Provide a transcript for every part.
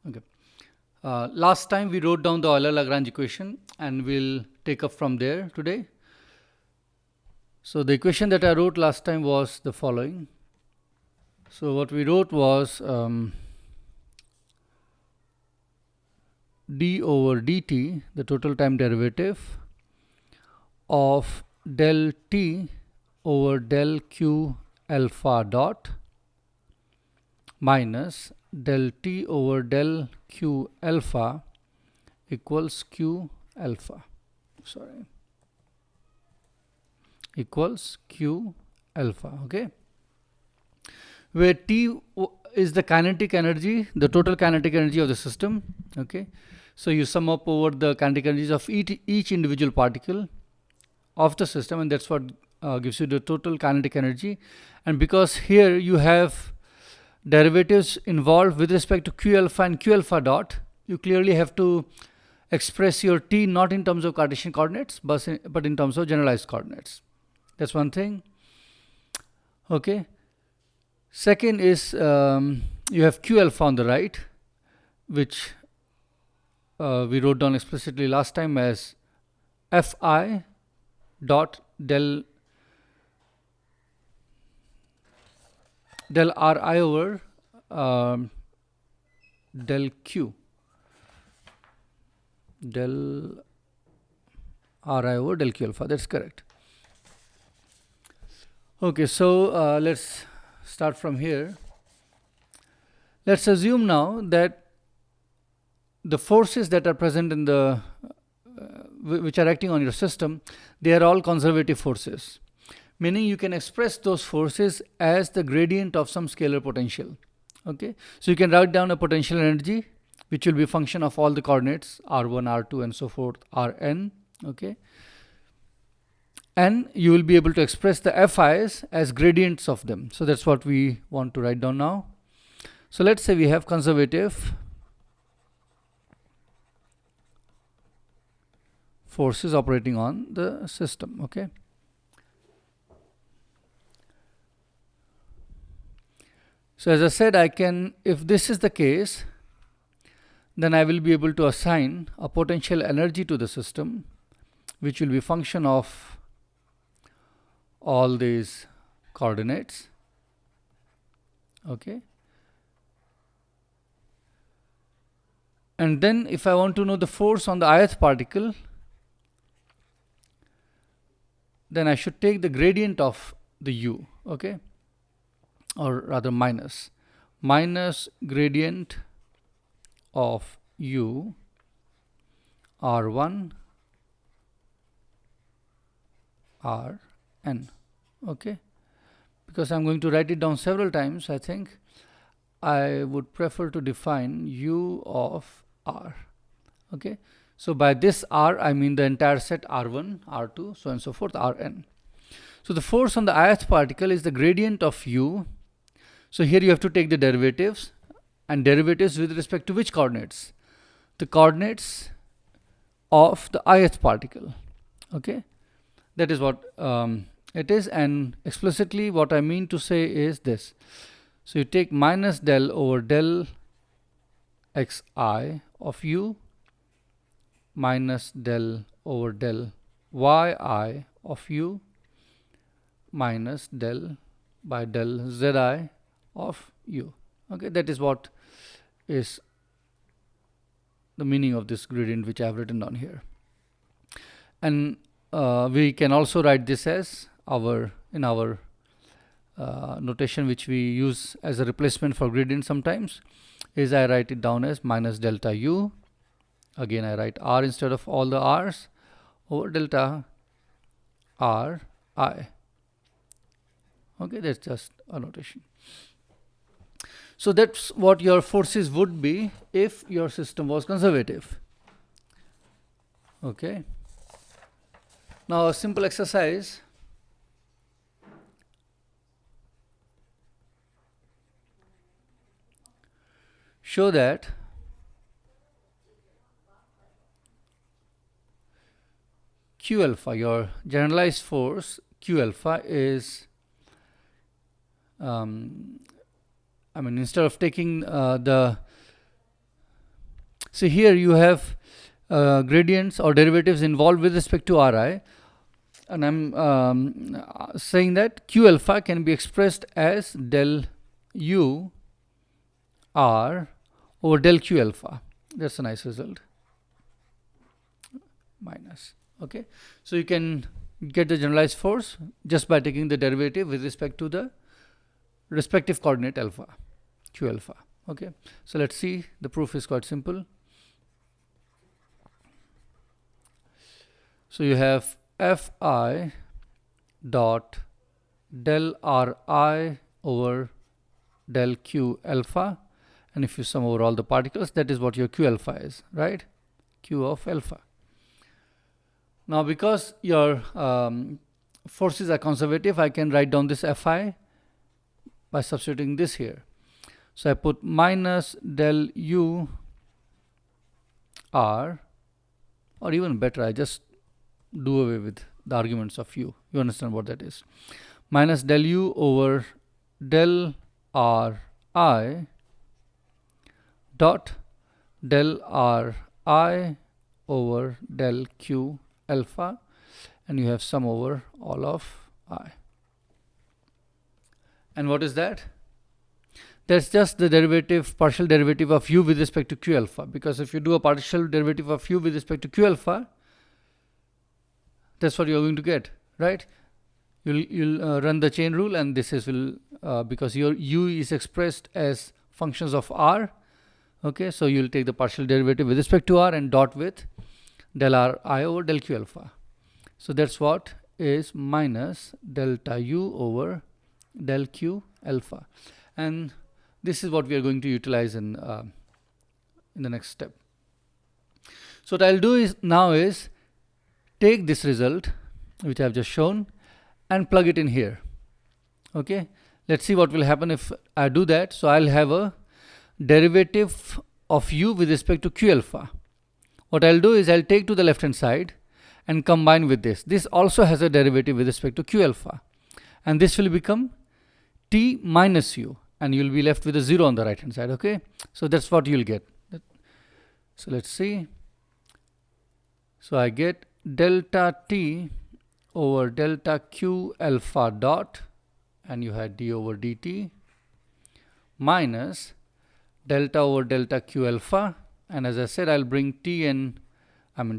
Okay. Last time we wrote down the Euler-Lagrange equation, and we'll take up from there today. So the equation that I wrote last time was the following. So what we wrote was d over dt, the total time derivative of del t over del q alpha dot minus del t over del q alpha equals q alpha. Equals q alpha. Okay. Where T is the kinetic energy, the total kinetic energy of the system. Okay. So you sum up over the kinetic energies of each individual particle of the system, and that's what gives you the total kinetic energy. And because here you have derivatives involved with respect to q alpha and q alpha dot, you clearly have to express your T not in terms of Cartesian coordinates, but in terms of generalized coordinates. That's one thing. Okay. Second is you have q alpha on the right, which we wrote down explicitly last time as fi dot del ri over del q, del ri over del q alpha. That's correct. Okay, so let's start from here. Let's assume now that the forces that are present in the which are acting on your system, they are all conservative forces, meaning you can express those forces as the gradient of some scalar potential. Okay, so you can write down a potential energy which will be a function of all the coordinates r1, r2 and so forth, rn. Okay, and you will be able to express the fi's as gradients of them. So that's what we want to write down now. So let's say we have conservative forces operating on the system. Okay, so as I said, I can, if this is the case, then I will be able to assign a potential energy to the system which will be function of all these coordinates. Okay, and then if I want to know the force on the ith particle, then I should take the gradient of the u. Okay, or rather minus gradient of u r1 rn. Okay, because I'm going to write it down several times, I think I would prefer to define u of r. Okay, so by this r I mean the entire set r1, r2, so on and so forth, rn. So the force on the ith particle is the gradient of u. So here you have to take the derivatives, and derivatives with respect to which coordinates? The coordinates of the ith particle. Okay, that is what it is, and explicitly what I mean to say is this. So you take minus del over del xi of u minus del over del yi of u minus del by del zi of u. Okay, that is what is the meaning of this gradient which I have written down here. And we can also write this as our notation which we use as a replacement for gradient sometimes, is I write it down as minus delta u. Again I write r instead of all the r's over delta r I. Okay, that's just a notation. So that's what your forces would be if your system was conservative. Okay, now a simple exercise. Show that q alpha, your generalized force q alpha, is I mean, instead of taking the So here you have gradients or derivatives involved with respect to Ri, and I'm saying that Q alpha can be expressed as del U R over del Q alpha. That's a nice result. Minus. Okay, so you can get the generalized force just by taking the derivative with respect to the respective coordinate alpha, Q alpha. Okay, so let's see. The proof is quite simple. So you have Fi dot del Ri over del Q alpha, and if you sum over all the particles, that is what your Q alpha is, right? Q of alpha. Now, because your forces are conservative, I can write down this Fi by substituting this here. So I put minus del U R, or even better, I just do away with the arguments of U. You understand what that is? Minus del U over del Ri dot del Ri over del Q alpha, and you have sum over all of I. And what is that? That's just the derivative, partial derivative of U with respect to Q alpha, because if you do a partial derivative of U with respect to Q alpha, that's what you're going to get, right? You'll run the chain rule, and this is because your U is expressed as functions of R. Okay, so you'll take the partial derivative with respect to R and dot with del Ri over del Q alpha. So that's what is minus delta U over del Q alpha, and this is what we are going to utilize in the next step. So what I'll do is now is take this result which I've just shown and plug it in here. Okay, let's see what will happen if I do that. So I'll have a derivative of U with respect to Q alpha. What I'll do is I'll take to the left hand side and combine with this. This also has a derivative with respect to Q alpha, and this will become T minus U, and you'll be left with a 0 on the right hand side. Okay, so that's what you'll get. So let's see. So I get delta T over delta Q alpha dot, and you had d over dt, minus delta over delta Q alpha, and as I said, I'll bring T, and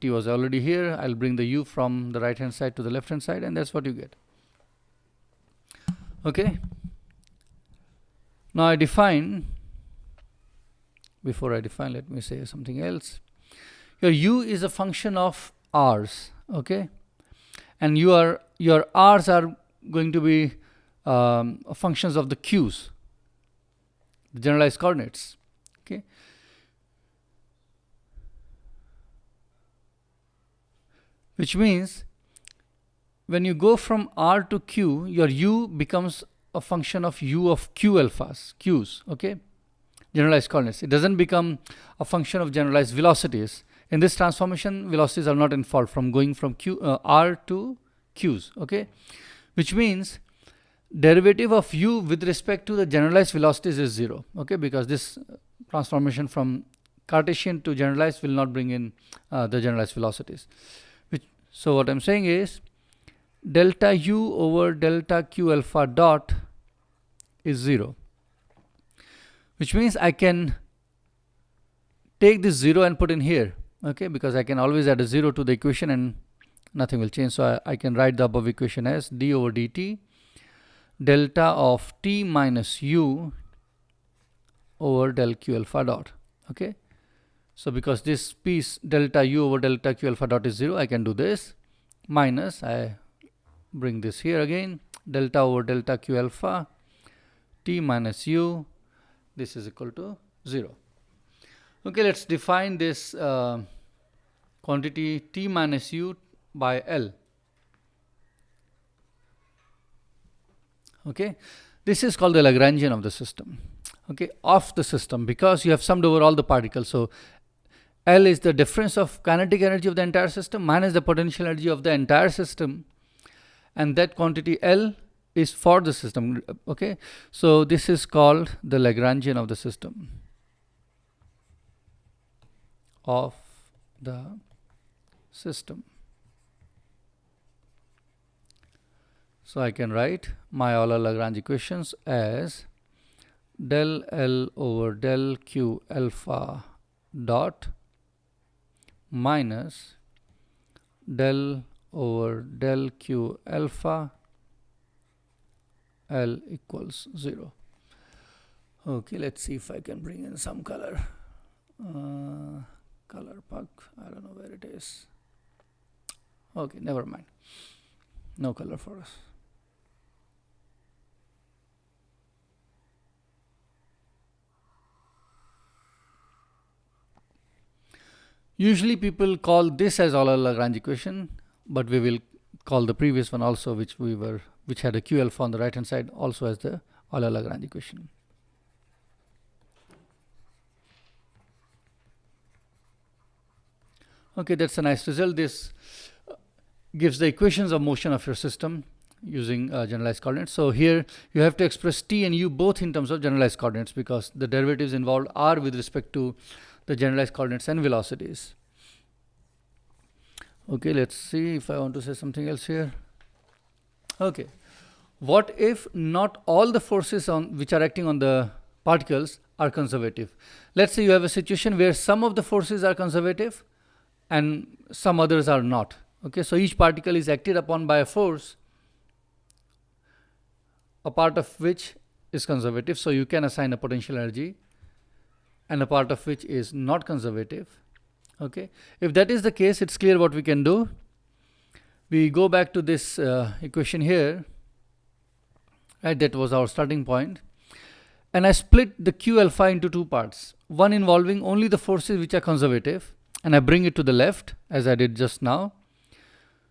T was already here. I'll bring the U from the right hand side to the left hand side, and that's what you get. Okay, now before I define, let me say something else. Your U is a function of R's, okay, and your R's are going to be functions of the Q's, the generalized coordinates. Okay, which means when you go from R to Q, your U becomes a function of U of Q alphas, Q's, okay, generalized coordinates. It doesn't become a function of generalized velocities. In this transformation, velocities are not involved from going from R to Q's, okay, which means derivative of U with respect to the generalized velocities is 0, okay, because this transformation from Cartesian to generalized will not bring in the generalized velocities. So what I'm saying is delta U over delta Q alpha dot is 0, which means I can take this 0 and put in here, okay, because I can always add a 0 to the equation and nothing will change. So I can write the above equation as d over dt delta of T minus U over del Q alpha dot. Okay, so because this piece delta U over delta Q alpha dot is 0, I can do this, minus, I bring this here again, delta over delta Q alpha T minus U, this is equal to 0. Okay, let's define this quantity T minus U by L. Okay, this is called the Lagrangian of the system, okay, of the system, because you have summed over all the particles. So L is the difference of kinetic energy of the entire system minus the potential energy of the entire system, and that quantity L is for the system. Okay, so this is called the Lagrangian of the system. of the system. So I can write my Euler-Lagrange equations as del L over del Q alpha dot minus del over del Q alpha L equals 0. Okay, let's see if I can bring in some color. Color puck, I don't know where it is. Okay, never mind. No color for us. Usually people call this as Euler-Lagrange equation, but we will call the previous one also, which had a Q alpha on the right hand side, also as the Euler-Lagrange equation. Okay, that's a nice result. This gives the equations of motion of your system using generalized coordinates. So here you have to express t and u both in terms of generalized coordinates, because the derivatives involved are with respect to the generalized coordinates and velocities. Okay, let's see if I want to say something else here. Okay, what if not all the forces which are acting on the particles are conservative? Let's say you have a situation where some of the forces are conservative and some others are not. Okay, so each particle is acted upon by a force, a part of which is conservative, so you can assign a potential energy, and a part of which is not conservative. Okay, if that is the case, it's clear what we can do. We go back to this equation here, right? That was our starting point, and I split the Q alpha into two parts, one involving only the forces which are conservative, and I bring it to the left as I did just now,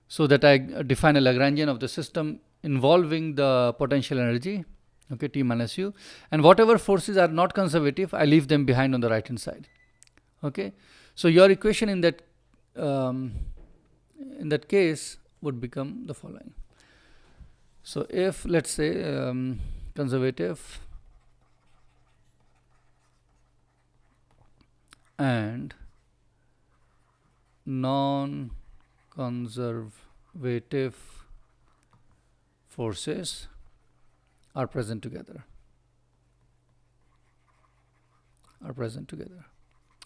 so that I define a Lagrangian of the system involving the potential energy, okay, T minus U, and whatever forces are not conservative, I leave them behind on the right hand side. Okay, so your equation in that case would become the following. So if, let's say, conservative and non-conservative forces are present together,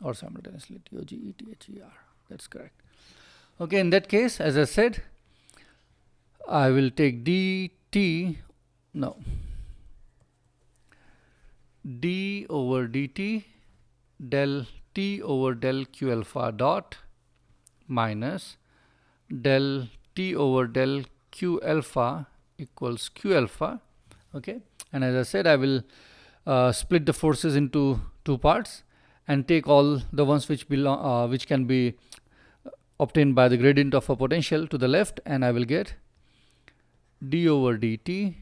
or simultaneously, TOGETHER, that's correct. Okay, in that case, as I said, I will take d over dt del T over del Q alpha dot minus del T over del Q alpha equals Q alpha. Okay, and as I said, I will split the forces into two parts and take all the ones which belong, which can be obtained by the gradient of a potential to the left, and I will get d over dt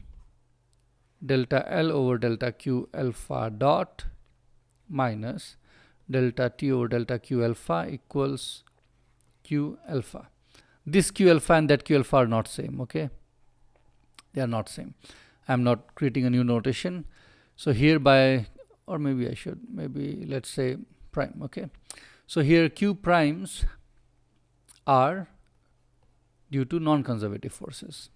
delta L over delta Q alpha dot minus delta T over delta Q alpha equals Q alpha. This Q alpha and that Q alpha are not same. Okay, they are not same. I am not creating a new notation. So here by, or maybe I should, maybe let's say prime. Okay, so here Q primes are due to non-conservative forces.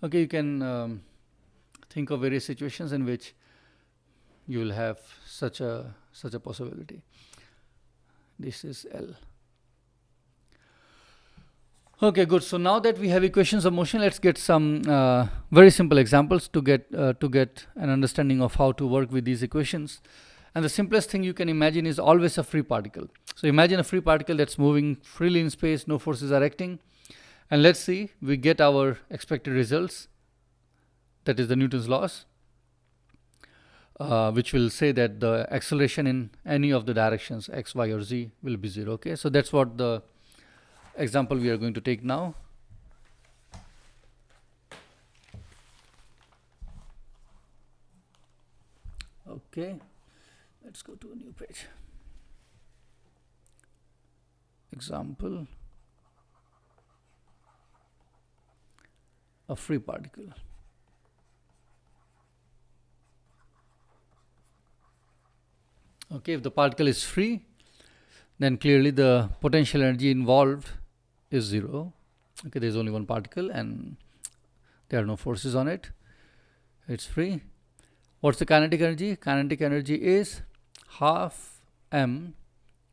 Okay, you can think of various situations in which you will have such a possibility. This is L. Okay, good. So now that we have equations of motion, let's get some very simple examples to get an understanding of how to work with these equations. And the simplest thing you can imagine is always a free particle. So imagine a free particle that's moving freely in space, no forces are acting. And let's see, we get our expected results, that is the Newton's laws, which will say that the acceleration in any of the directions x, y, or z will be 0. Okay, so that's what the example we are going to take now. Okay, let's go to a new page. Example, a free particle. Okay, if the particle is free, then clearly the potential energy involved is 0. Okay, there's only one particle and there are no forces on it. It's free. What's the kinetic energy? Kinetic energy is half m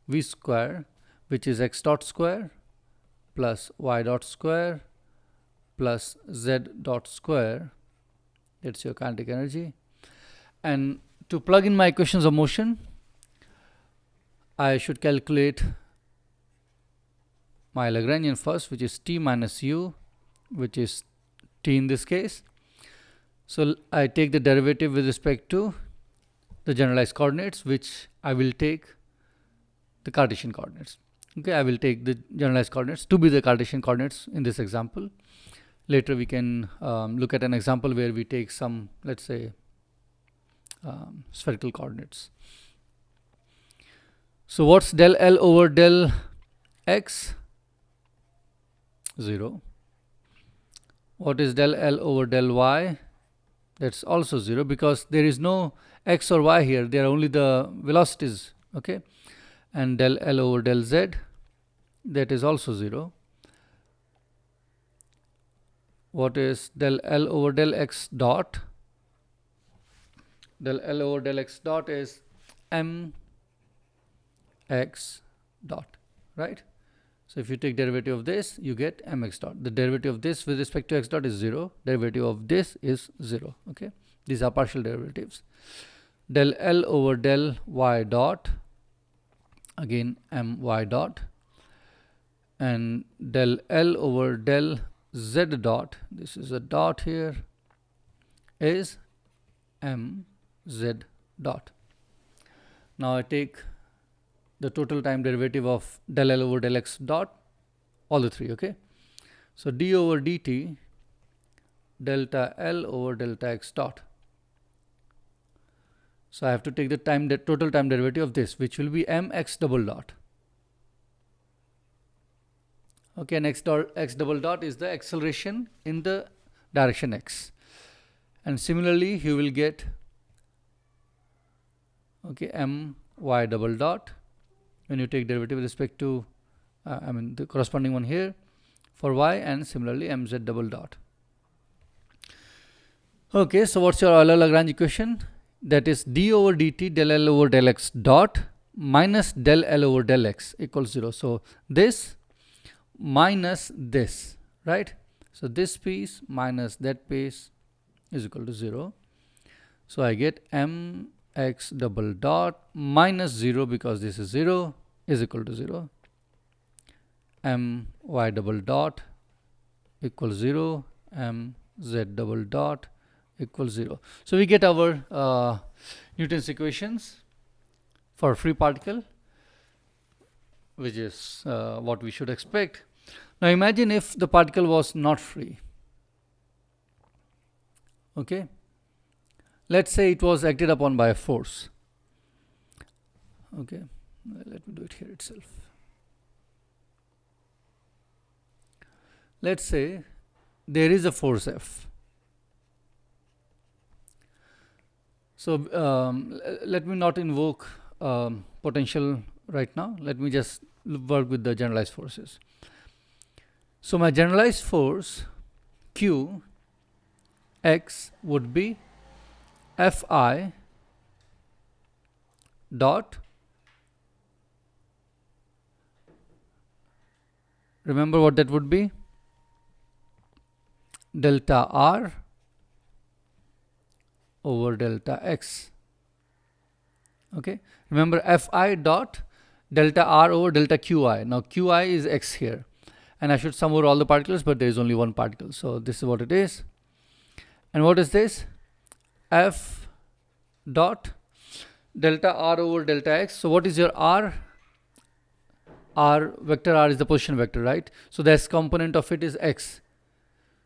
v square, which is x dot square plus y dot square plus z dot square. That's your kinetic energy. And to plug in my equations of motion, I should calculate my Lagrangian first, which is t minus u, which is t in this case. So I take the derivative with respect to the generalized coordinates, which I will take the Cartesian coordinates. Okay, I will take the generalized coordinates to be the Cartesian coordinates in this example. Later we can look at an example where we take some, let's say, spherical coordinates. So what's del L over del X? 0. What is del L over del Y? That's also 0, because there is no x or y here. There are only the velocities. Okay, and del L over del Z, that is also 0. What is del L over del X dot? Del L over del X dot is m x dot, right? So if you take derivative of this, you get mx dot. The derivative of this with respect to x dot is 0. Derivative of this is 0. Okay, these are partial derivatives. Del L over del y dot, again my dot, and del L over del z dot, this is a dot here, is mz dot. Now I take the total time derivative of del L over del X dot, all the three. Okay, so d over dt delta L over delta X dot. So I have to take the total time derivative of this, which will be mx double dot. Okay, and x double dot is the acceleration in the direction x, and similarly you will get, okay, my double dot when you take derivative with respect to the corresponding one here for y, and similarly mz double dot. Okay, so what's your Euler-Lagrange equation? That is d over dt del L over del X dot minus del L over del X equals 0. So this minus this, right? So this piece minus that piece is equal to 0. So I get mx double dot minus 0, because this is 0, is equal to 0. My double dot equals 0, mz double dot equals 0. So we get our Newton's equations for free particle, which is what we should expect. Now imagine if the particle was not free. Okay, let's say it was acted upon by a force. Okay, let me do it here itself. Let's say there is a force F. So let me not invoke potential right now. Let me just work with the generalized forces. So my generalized force Q x would be Fi dot, remember what that would be, delta R over delta X. Okay, remember Fi dot delta R over delta Qi. Now Qi is X here, and I should sum over all the particles, but there is only one particle, so this is what it is. And what is this? F dot delta R over delta X. So what is your R? R, vector R is the position vector, right? So the S component of it is X.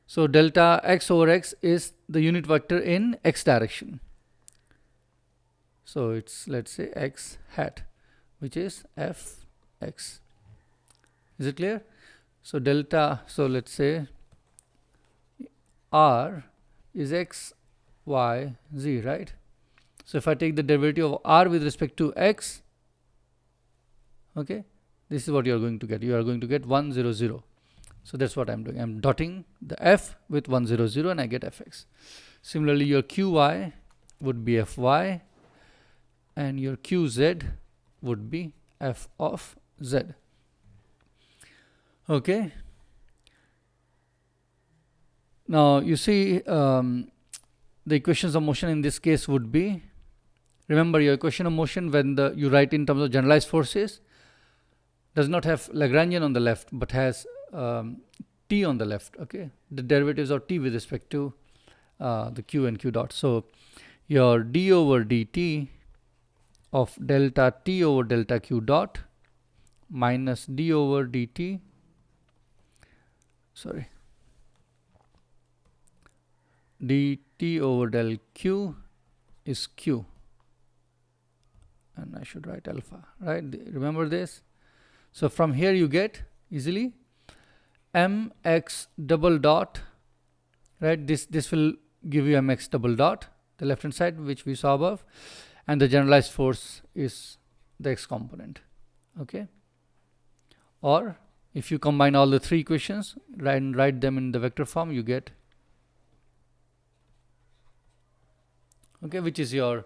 So delta X over X is the unit vector in X direction. So it's, let's say, X hat, which is Fx. Is it clear? So delta, so let's say R is X, Y, Z, right? So if I take the derivative of r with respect to x, okay, this is what you are going to get. You are going to get 1, 0, 0. So that's what I'm doing. I'm dotting the f with 1, 0, 0 and I get fx. Similarly, your qy would be fy and your qz would be f of z. Okay. Now you see the equations of motion in this case would be, remember your equation of motion when you write in terms of generalized forces does not have Lagrangian on the left but has t on the left. Okay, the derivatives of t with respect to the q and q dot. So your d over dt of delta t over delta q dot minus d over dt, sorry, dt over del q is q, and I should write alpha, right? Remember this. So from here you get easily mx double dot, right? This will give you mx double dot, the left hand side, which we saw above, and the generalized force is the x component. Okay, or if you combine all the three equations and write them in the vector form, you get, okay, which is your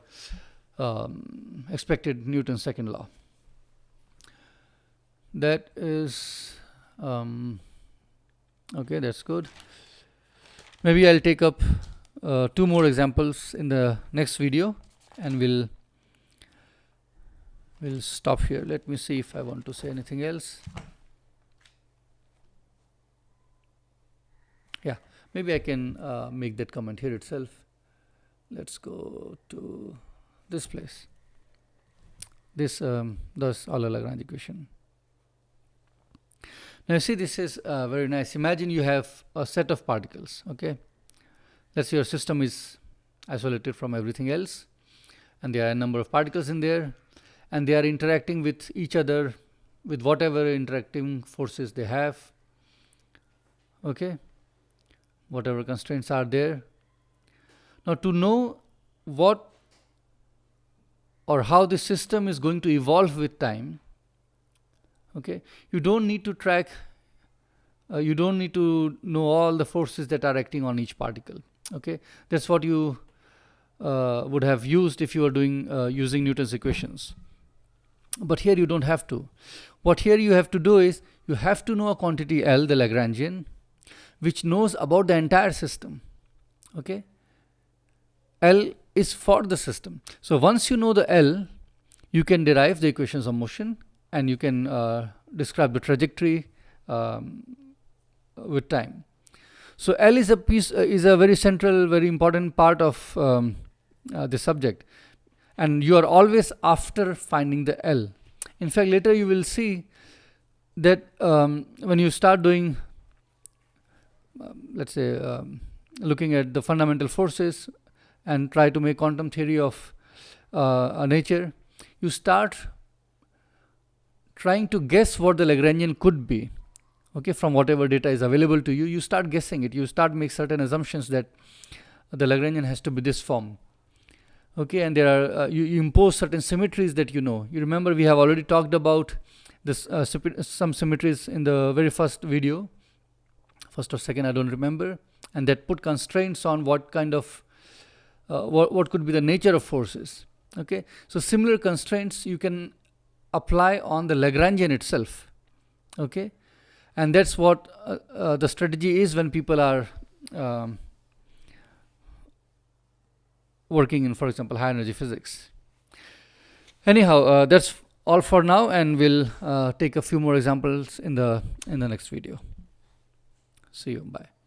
expected Newton's second law. That is okay, that's good. Maybe I'll take up 2 more examples in the next video and we'll stop here. Let me see if I want to say anything else. Yeah, maybe I can make that comment here itself. Let's go to this place. This does Euler-Lagrange equation. Now you see, this is very nice. Imagine you have a set of particles. Okay, let's say your system is isolated from everything else and there are a number of particles in there and they are interacting with each other with whatever interacting forces they have. Okay, whatever constraints are there. Now to know what or how the system is going to evolve with time, okay, you don't need to track, you don't need to know all the forces that are acting on each particle. Okay, that's what you would have used if you were doing using Newton's equations. But here you don't have to. What here you have to do is you have to know a quantity L, the Lagrangian, which knows about the entire system. Okay, L is for the system. So once you know the L, you can derive the equations of motion and you can describe the trajectory with time. So L is a very central, very important part of the subject, and you are always after finding the L. In fact, later you will see that when you start doing, let's say, looking at the fundamental forces and try to make quantum theory of nature, you start trying to guess what the Lagrangian could be. Okay, from whatever data is available to you, you start guessing it. You start make certain assumptions that the Lagrangian has to be this form. Okay, and there are you impose certain symmetries that you know. You remember we have already talked about this some symmetries in the very first video, first or second, I don't remember, and that put constraints on what kind of what could be the nature of forces. Okay, so similar constraints you can apply on the Lagrangian itself. Okay, and that's what the strategy is when people are working in, for example, high energy physics. Anyhow, that's all for now, and we'll take a few more examples in the next video. See you. Bye.